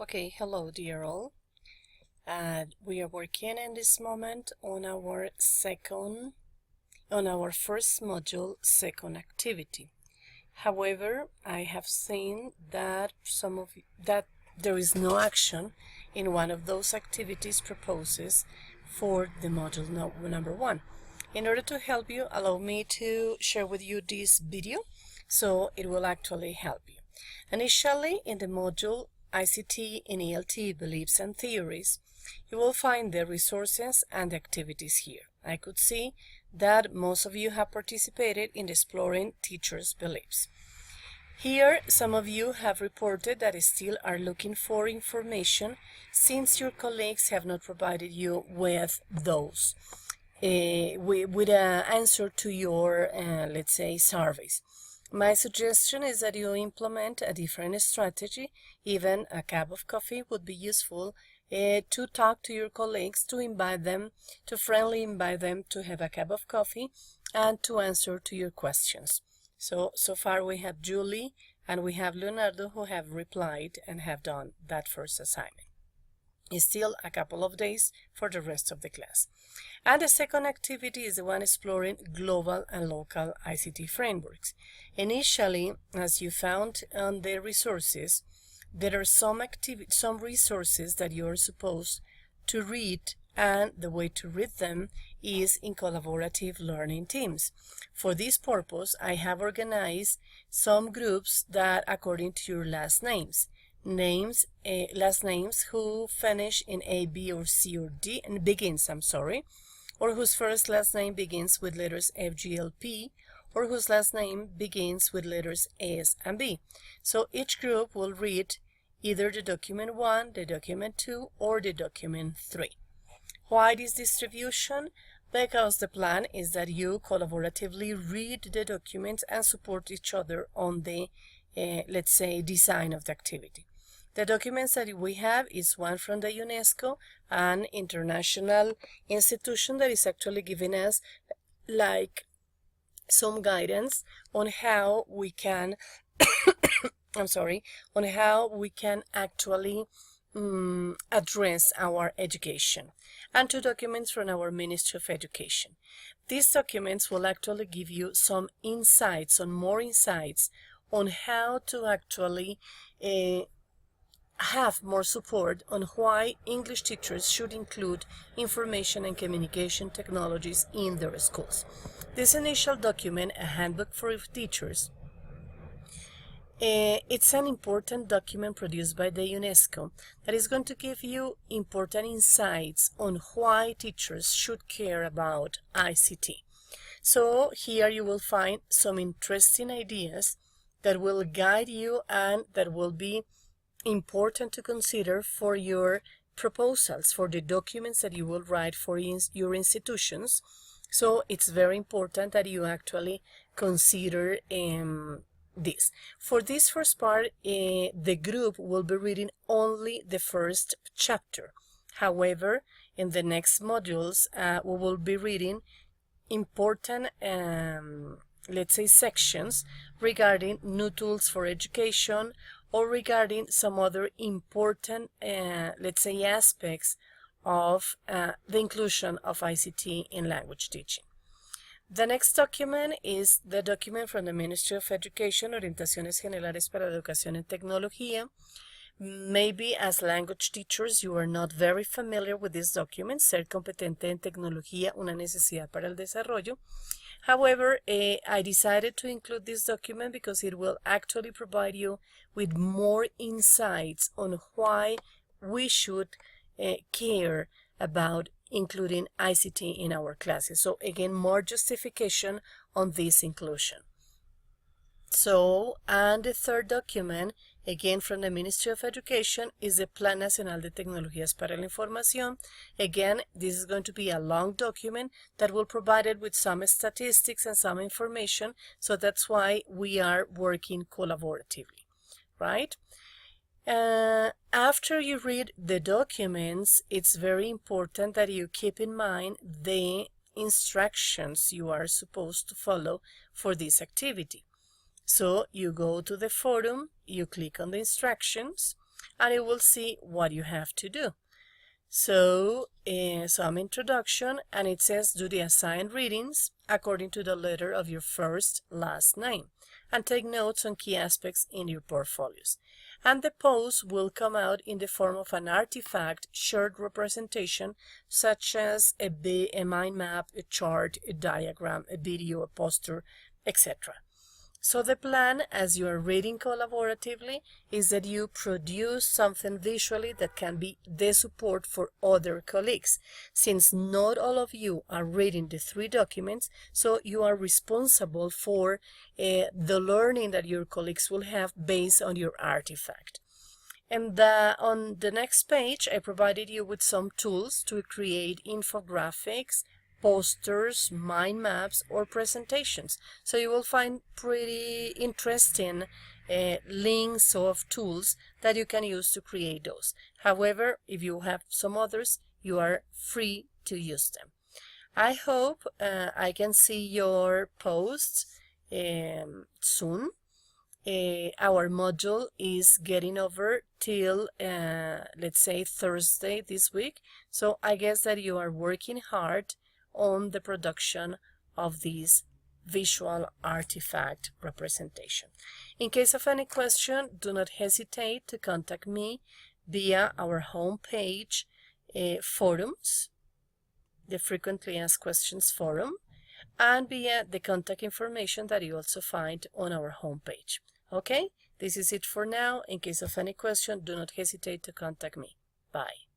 Okay, hello dear all. We are working in this moment on our first module, second activity. However, I have seen that that there is no action in one of those activities proposes for the module number 1. In order to help you, allow me to share with you this video so it will actually help you. Initially, in the module ICT in ELT Beliefs and Theories, you will find the resources and the activities here. I could see that most of you have participated in exploring teachers' beliefs. Here, some of you have reported that still are looking for information since your colleagues have not provided you with those, with an answer to your, let's say, surveys. My suggestion is that you implement a different strategy. Even a cup of coffee would be useful to talk to your colleagues, to friendly invite them to have a cup of coffee and to answer to your questions. So far we have Julie and we have Leonardo who have replied and have done that first assignment. It's still a couple of days for the rest of the class. And the second activity is the one exploring global and local ICT frameworks. Initially, as you found on the resources, there are some resources that you are supposed to read, and the way to read them is in collaborative learning teams. For this purpose, I have organized some groups that according to your last names who finish in A, B, or C, or D, and begins, or whose first last name begins with letters F, G, L, P, or whose last name begins with letters S and B. So each group will read either the document 1, the document 2, or the document 3. Why this distribution? Because the plan is that you collaboratively read the documents and support each other on the, let's say, design of the activity. The documents that we have is one from the UNESCO, an international institution that is actually giving us like some guidance on how we can on how we can actually address our education, and 2 documents from our Ministry of Education. These documents will actually give you some insights, more insights on how to actually have more support on why English teachers should include information and communication technologies in their schools. This initial document, a handbook for teachers, it's an important document produced by the UNESCO that is going to give you important insights on why teachers should care about ICT. So here you will find some interesting ideas that will guide you and that will be important to consider for your proposals, for the documents that you will write for your institutions. So it's very important that you actually consider this. For this first part, the group will be reading only the first chapter. However, in the next modules, we will be reading important, let's say, sections regarding new tools for education, or regarding some other important, let's say, aspects of the inclusion of ICT in language teaching. The next document is the document from the Ministry of Education, Orientaciones Generales para la Educación en Tecnología. Maybe as language teachers you are not very familiar with this document, Ser competente en tecnología, una necesidad para el desarrollo. However, I decided to include this document because it will actually provide you with more insights on why we should care about including ICT in our classes. So again, more justification on this inclusion. So, and the third document, again from the Ministry of Education, is the Plan Nacional de Tecnologías para la Información. Again, this is going to be a long document that will provide it with some statistics and some information. So that's why we are working collaboratively, right? After you read the documents, it's very important that you keep in mind the instructions you are supposed to follow for this activity. So you go to the forum, you click on the instructions, and you will see what you have to do. So, some introduction, and it says do the assigned readings according to the letter of your first last name, and take notes on key aspects in your portfolios. And the post will come out in the form of an artifact short representation, such as a mind map, a chart, a diagram, a video, a poster, etc. So the plan, as you are reading collaboratively, is that you produce something visually that can be the support for other colleagues, since not all of you are reading the 3 documents, so you are responsible for the learning that your colleagues will have based on your artifact. And on the next page, I provided you with some tools to create infographics, posters, mind maps, or presentations. So you will find pretty interesting links of tools that you can use to create those. However, if you have some others, you are free to use them. I hope I can see your posts soon. Our module is getting over till let's say Thursday this week, so I guess that you are working hard on the production of this visual artifact representation. In case of any question, do not hesitate to contact me via our homepage forums, the Frequently Asked Questions forum, and via the contact information that you also find on our homepage. Okay, this is it for now. In case of any question, do not hesitate to contact me. Bye.